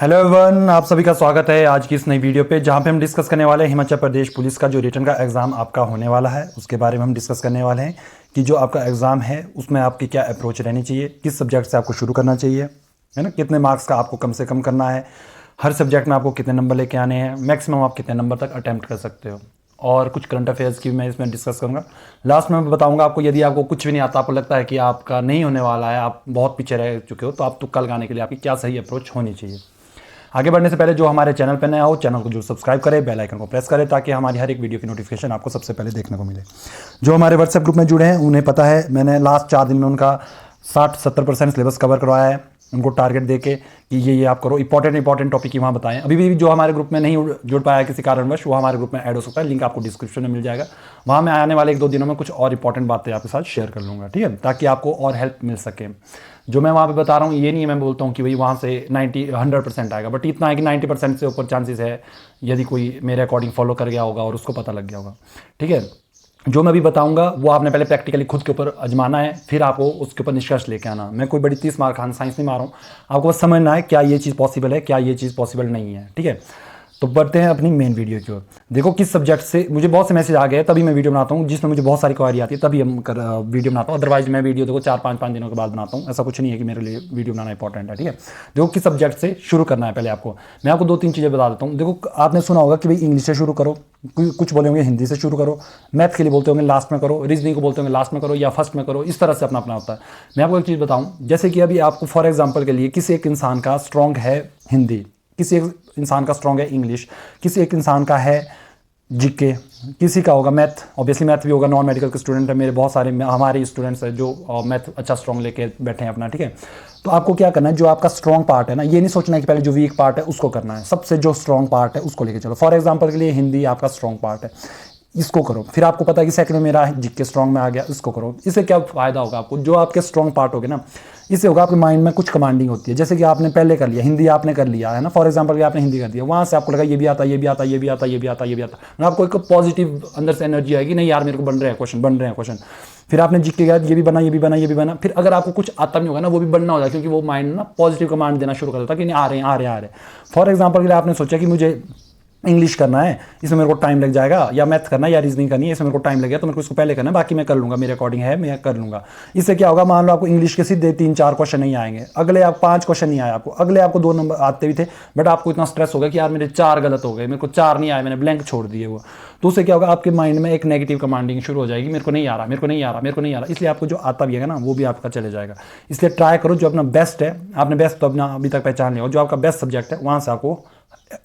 Hello everyone, आप सभी का स्वागत है आज की इस नई वीडियो पे जहां पे हम डिस्कस करने वाले हैं हिमाचल प्रदेश पुलिस का जो रिटन का एग्ज़ाम आपका होने वाला है उसके बारे में हम डिस्कस करने वाले हैं कि जो आपका एग्ज़ाम है उसमें आपकी क्या अप्रोच रहनी चाहिए, किस सब्जेक्ट से आपको शुरू करना चाहिए, है ना, कितने मार्क्स का आपको कम से कम करना है, हर सब्जेक्ट में आपको कितने नंबर लेके आने हैं, मैक्सिमम आप कितने नंबर तक अटैम्प्ट कर सकते हो, और कुछ करंट अफेयर्स की मैं इसमें डिस्कस करूंगा। लास्ट में मैं बताऊंगा आपको, यदि आपको कुछ भी नहीं आता, आपको लगता है कि आपका नहीं होने वाला है, आप बहुत पीछे रह चुके हो, तो आप तुक्का लगाने के लिए आपकी क्या सही अप्रोच होनी चाहिए। आगे बढ़ने से पहले जो हमारे चैनल पर नया हो, चैनल को जो सब्सक्राइब करें, बेल आइकन को प्रेस करें ताकि हमारी हर एक वीडियो की नोटिफिकेशन आपको सबसे पहले देखने को मिले। जो हमारे व्हाट्सएप ग्रुप में जुड़े हैं उन्हें पता है, मैंने लास्ट 4 दिन में उनका 60-70% सिलेबस कवर करवाया है, उनको टारगेट दे के कि ये आप करो। इंपॉर्टेंट टॉपिक ही वहाँ बताएं। अभी भी जो हमारे ग्रुप में नहीं जुड़ पाया किसी कारणवश, वो हमारे ग्रुप में ऐड हो सकता है, लिंक आपको डिस्क्रिप्शन में मिल जाएगा। वहाँ मैं आने वाले 1-2 दिनों में कुछ और इंपॉर्टेंट बातें आपके साथ शेयर कर लूँगा, ठीक है, ताकि आपको और हेल्प मिल सके। जो मैं वहाँ पे बता रहा हूँ ये नहीं है मैं बोलता हूँ कि भाई वहाँ से 100% आएगा, बट इतना है कि 90% से ऊपर चांसेस है यदि कोई मेरे अकॉर्डिंग फॉलो कर गया होगा और उसको पता लग गया होगा, ठीक है। जो मैं अभी बताऊंगा वो आपने पहले प्रैक्टिकली खुद के ऊपर आजमाना है, फिर आपको उसके ऊपर निष्कर्ष लेके आना। मैं कोई बड़ी 30 मार्क साइंस नहीं मार रहा हूँ, आपको बस समझना है क्या ये चीज़ पॉसिबल है, क्या ये चीज़ पॉसिबल नहीं है, ठीक है। तो बढ़ते हैं अपनी मेन वीडियो की ओर। देखो किस सब्जेक्ट से मुझे बहुत से मैसेज आ गए, तभी मैं वीडियो बनाता हूँ, जिसमें मुझे बहुत सारी क्वारी आती है तभी हम वीडियो बनाता हूँ। अदरवाइज मैं वीडियो देखो 4-5 दिनों के बाद बनाता हूँ, ऐसा कुछ नहीं है कि मेरे लिए वीडियो बनाना इंपॉर्टेंट है, ठीक है। देखो किस सब्जेक्ट से शुरू करना है, पहले आपको मैं आपको 2-3 चीज़ें बता देता हूँ। देखो आपने सुना होगा कि भाई इंग्लिश से शुरू करो, कुछ बोले होंगे हिंदी से शुरू करो, मैथ के लिए बोलते होंगे लास्ट में करो, रीजनिंग को बोलते होंगे लास्ट में करो या फर्स्ट में करो, इस तरह से अपना अपना होता है। मैं आपको एक चीज़ बताऊँ, जैसे कि अभी आपको फॉर एग्जाम्पल के लिए किसी एक इंसान का स्ट्रॉन्ग है हिंदी, किसी एक इंसान का स्ट्रॉन्ग है इंग्लिश, किसी एक इंसान का है जीके, किसी का होगा मैथ, ऑब्वियसली मैथ भी होगा। नॉन मेडिकल के स्टूडेंट है मेरे बहुत सारे, हमारे स्टूडेंट्स हैं जो मैथ अच्छा स्ट्रॉन्ग लेके बैठे हैं अपना, ठीक है। तो आपको क्या करना है, जो आपका स्ट्रॉन्ग पार्ट है ना, ये नहीं सोचना है कि पहले जो वीक पार्ट है उसको करना है, सबसे जो स्ट्रॉन्ग पार्ट है उसको लेके चलो। फॉर एग्जाम्पल के लिए हिंदी आपका स्ट्रॉन्ग पार्ट है, इसको करो। फिर आपको पता है कि सेकंड में मेरा जीके स्ट्रॉन्ग में आ गया, इसको करो। इससे क्या फायदा होगा आपको, जो आपके स्ट्रॉन्ग पार्ट होगे ना, इससे होगा आपके माइंड में कुछ कमांडिंग होती है। जैसे कि आपने पहले कर लिया, हिंदी आपने कर लिया है ना, फॉर एग्जांपल कि आपने हिंदी कर दिया, वहाँ से आपको लगा ये भी आता, ये भी आता, ये भी आता, ये भी आता, ये भी आता, मतलब आपको एक पॉजिटिव अंदर से एनर्जी आएगी, नहीं यार मेरे को बन रहे हैं क्वेश्चन। फिर आपने जीके के बाद ये भी बना, ये भी बना, ये भी बना। फिर अगर आपको कुछ आता नहीं होगा ना, वो भी बनना होगा, क्योंकि वो माइंड ना पॉजिटिव कमांड देना शुरू कर देता है कि नहीं आ रहे हैं। फॉर एग्जाम्पल के लिए आपने सोचा कि मुझे इंग्लिश करना है, इसमें मेरे को टाइम लग जाएगा, या मैथ करना है या रीजनिंग करनी है, इसमें मेरे को टाइम लगेगा, तो मेरे को इसको पहले करना है, बाकी मैं कर लूँगा, मेरे अकॉर्डिंग है मैं कर लूँगा। इससे क्या होगा, मान लो आपको इंग्लिश के सीधे 3-4 क्वेश्चन नहीं आएंगे, अगले आप 5 क्वेश्चन नहीं आए आपको, अगले आपको 2 नंबर आते भी थे, बट आपको इतना स्ट्रेस होगा कि यार मेरे 4 गलत हो गए, मेरे को 4 नहीं आए, मैंने ब्लैंक छोड़ दिए वो। तो उससे क्या होगा, आपके माइंड में एक नेगेटिव कमांडिंग शुरू हो जाएगी, मेरे को नहीं आ रहा। इसलिए आपको जो आता भी है ना वो भी आपका चले जाएगा। इसलिए ट्राई करो जो अपना बेस्ट है, आपने बेस्ट तो अपना अभी तक पहचान लिया हो, जो आपका बेस्ट सब्जेक्ट है वहाँ से आपको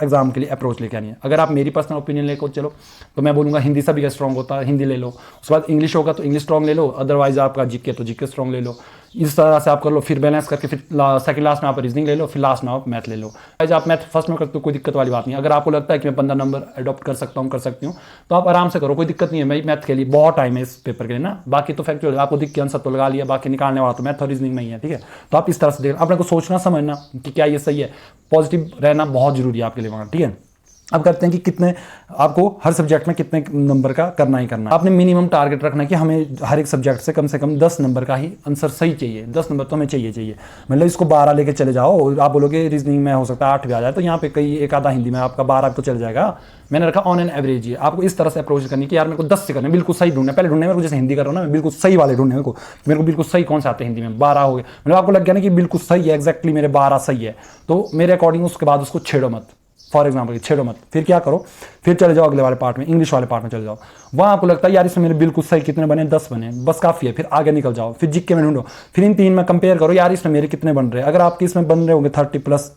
एग्जाम के लिए अप्रोच लेके आनी है। अगर आप मेरी पर्सनल ओपिनियन लेकर चलो तो मैं बोलूँगा हिंदी सभी का स्ट्रॉन्ग होता है, हिंदी ले लो। उसके बाद इंग्लिश होगा तो इंग्लिश स्ट्रॉन्ग ले लो, अदरवाइज आपका जीके तो जीके स्ट्रॉन्ग ले लो। इस तरह से आप कर लो, फिर बैलेंस करके फिर सेकंड लास्ट में आप रीजनिंग ले लो, फिर लास्ट में आप मैथ ले लो। आज आप मैथ फर्स्ट में करते हो कोई दिक्कत वाली बात नहीं। अगर आपको लगता है कि मैं 15 नंबर अडॉप्ट कर सकती हूँ तो आप आराम से करो, कोई दिक्कत नहीं है। मैं मैथ के लिए बहुत टाइम है इस पेपर के लिए ना, बाकी तो फैक्चुअल आपको दिख के आंसर तो लगा लिया, बाकी निकालने वाला तो मैथ और रीजनिंग में ही है, ठीक है। तो आप इस तरह से देख, अपने को सोचना समझना कि क्या ये सही है, पॉजिटिव रहना बहुत जरूरी है आपके लिए वहाँ, ठीक है। अब करते हैं कि कितने आपको हर सब्जेक्ट में कितने नंबर का करना ही करना है। आपने मिनिमम टारगेट रखना है कि हमें हर एक सब्जेक्ट से कम 10 नंबर का ही आंसर सही चाहिए। 10 नंबर तो हमें चाहिए। मतलब इसको 12 लेके चले जाओ, आप बोलोगे रीजनिंग में हो सकता है 8 भी आ जाए, तो यहाँ पे कई एक आधा हिंदी में आपका 12 तो चल जाएगा। मैंने रखा ऑन एन एवरेज ही। आपको इस तरह से अप्रोच करनी कि यार मेरे को 10 से करना है, बिल्कुल सही ढूंढना है। पहले ढूंढने में जैसे हिंदी कर रहा हूँ ना, मैं बिल्कुल सही वाले ढूंढने मेरे को बिल्कुल सही कौन से आते हैं हिंदी में, 12 हो गए। मतलब आपको लग गया ना कि बिल्कुल सही है, एक्जैक्टली मेरे 12 सही है, तो मेरे अकॉर्डिंग उसके बाद उसको छेड़ो मत। फॉर एग्जाम्पल छेड़ो मत। फिर क्या करो, फिर चले जाओ अगले वाले पार्ट में, इंग्लिश वाले पार्ट में चले जाओ। वहाँ आपको लगता है यार इसमें मेरे बिल्कुल सही कितने बने, 10 बने, बस काफ़ी है। फिर आगे निकल जाओ, फिर जीके में ढूंढो, फिर इन 3 में कंपेयर करो, यार इसमें मेरे कितने बन रहे हैं। अगर आपके इसमें बन रहे होंगे 30+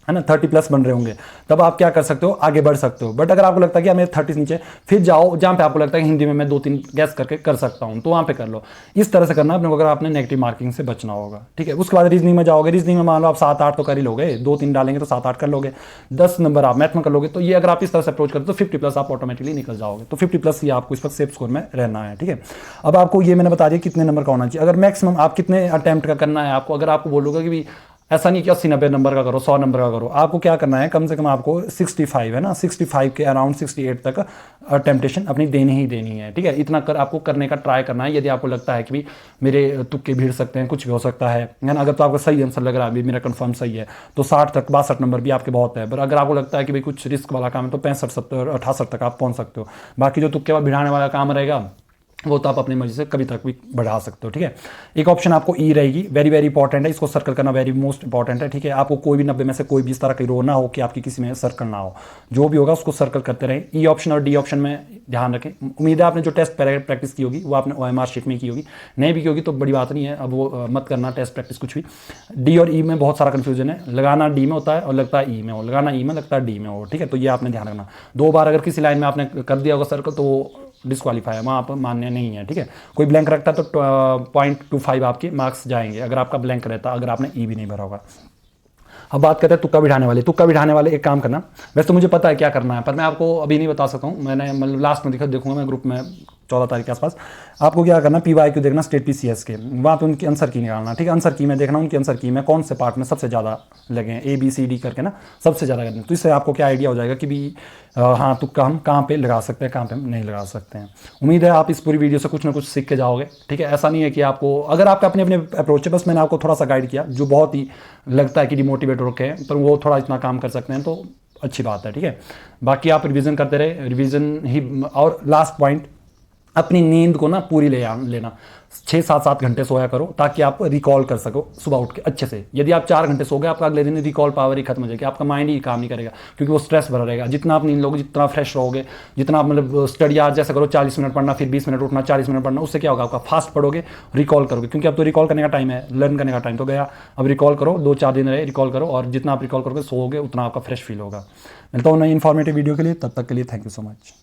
है ना, 30+ बन रहे होंगे, तब आप क्या कर सकते हो, आगे बढ़ सकते हो। बट अगर आपको लगता है कि मेरे 30 नीचे, फिर जाओ जहाँ पे आपको लगता है कि हिंदी में मैं 2-3 गैस करके कर सकता हूँ, तो वहाँ पे कर लो। इस तरह से करना अपने को, अगर आपने नेगेटिव मार्किंग से बचना होगा, ठीक है। उसके बाद रीजनिंग में जाओगे, रीजनिंग में मान लो आप 7-8 तो कर ही लोगे, 2-3 डालेंगे तो 7-8 कर लोगे, 10 नंबर आप मैथ में कर लोगे। तो ये अगर आप इस तरह से अप्रोच करते तो 50+ आप ऑटोमेटिकली निकल जाओगे। तो 50+ ही आपको इस वक्त सेफ स्कोर में रहना है, ठीक है। अब आपको ये मैंने बता दिया कितने नंबर का होना चाहिए। अगर मैक्सिमम आप कितने अटैम्प्ट का करना है आपको, अगर आपको बोलोगे कि ऐसा नहीं कि 80-90 नंबर का करो, 100 नंबर का करो। आपको क्या करना है, कम से कम आपको 65 है ना, 65 के अराउंड 68 तक टेम्पटेशन अपनी देनी ही देनी है, ठीक है। इतना कर आपको करने का ट्राई करना है। यदि आपको लगता है कि भाई मेरे तुक्के भिड़ सकते हैं, कुछ भी हो सकता है ना, अगर तो आपका सही आंसर लग रहा है अभी मेरा कंफर्म सही है, तो 60 तक 62 नंबर भी आपके बहुत है। पर अगर आपको लगता है कि भाई कुछ रिस्क वाला काम है तो 65, 70, 68 तक आप पहुँच सकते हो। बाकी जो तुक्के भिड़ाने वाला काम रहेगा वो तो आप अपनी मर्जी से कभी तक भी बढ़ा सकते हो, ठीक है। एक ऑप्शन आपको ई रहेगी, वेरी वेरी इंपॉर्टेंट है, इसको सर्कल करना वेरी मोस्ट इंपॉर्टेंट है, ठीक है। आपको कोई भी 90 में से कोई भी इस तरह की रो ना हो कि आपकी किसी में सर्कल ना हो, जो भी होगा उसको सर्कल करते रहें। ई ऑप्शन और डी ऑप्शन में ध्यान रखें। उम्मीद है आपने जो टेस्ट प्रैक्टिस की होगी वो आपने OMR शीट में की होगी, नहीं भी की होगी तो बड़ी बात नहीं है, अब वो मत करना टेस्ट प्रैक्टिस कुछ भी। डी और ई में बहुत सारा कन्फ्यूजन है, लगाना डी में होता है और लगता है ई में हो, लगाना ई में लगता है डी में हो, ठीक है। तो ये आपने ध्यान रखना। 2 बार अगर किसी लाइन में आपने कर दिया होगा सर्कल तो डिस्क्वालीफाई है, वहाँ पर मान्य नहीं है, ठीक है। कोई ब्लैंक रखता है तो 0.25 आपके मार्क्स जाएंगे अगर आपका ब्लैंक रहता, अगर आपने ई भी नहीं भरा होगा। अब बात करते हैं तुक्का बिठाने वाले। तुक्का बिठाने वाले एक काम करना, वैसे तो मुझे पता है क्या करना है पर मैं आपको अभी नहीं बता सकता हूँ। मैंने मतलब लास्ट में देखूंगा मैं ग्रुप में 14 तारीख के आसपास। आपको क्या करना, PYQ देखना स्टेट PCS के, वहाँ पे उनकी आंसर की निकालना, ठीक है। आंसर की में देखना उनकी आंसर की में कौन से पार्ट में सबसे ज़्यादा लगे हैं, ABCD करके ना सबसे ज़्यादा करना। तो इससे आपको क्या आइडिया हो जाएगा कि भी हाँ तुक्का हम कहाँ पे लगा सकते हैं, कहाँ पे हम नहीं लगा सकते हैं। उम्मीद है आप इस पूरी वीडियो से कुछ ना कुछ सीख के जाओगे, ठीक है। ऐसा नहीं है कि आपको, अगर आपका अपने अपने अप्रोच है, बस मैंने आपको थोड़ा सा गाइड किया जो बहुत ही लगता है कि डिमोटिवेट रखे हैं, पर वो थोड़ा इतना काम कर सकते हैं तो अच्छी बात है, ठीक है। बाकी आप रिवीजन करते रहे, रिवीजन ही। और लास्ट पॉइंट, अपनी नींद को ना पूरी लेना। 6-7 घंटे सोया करो ताकि आप रिकॉल कर सको सुबह उठ के अच्छे से। यदि आप 4 घंटे सो गए, आपका अगले दिन रिकॉल पावर ही खत्म हो जाएगी, आपका माइंड ही काम नहीं करेगा क्योंकि वो स्ट्रेस भरा रहेगा। जितना आप नींद लोगे, जितना फ्रेश रहोगे, जितना आप मतलब स्टडी आज जैसे करो 40 मिनट पढ़ना, फिर 20 मिनट उठना, 40 मिनट पढ़ना, उससे क्या होगा, आपका फास्ट पढ़ोगे, रिकॉल करोगे, क्योंकि अब तो रिकॉल करने का टाइम है, लर्न करने का टाइम तो गया। अब रिकॉल करो, 2-4 दिन रहे, रिकॉल करो, और जितना आप रिकॉल करोगे सोओगे उतना आपका फ्रेश फील होगा। मिलता हूँ नई इन्फॉर्मेटिव वीडियो के लिए, तब तक के लिए थैंक यू सो मच।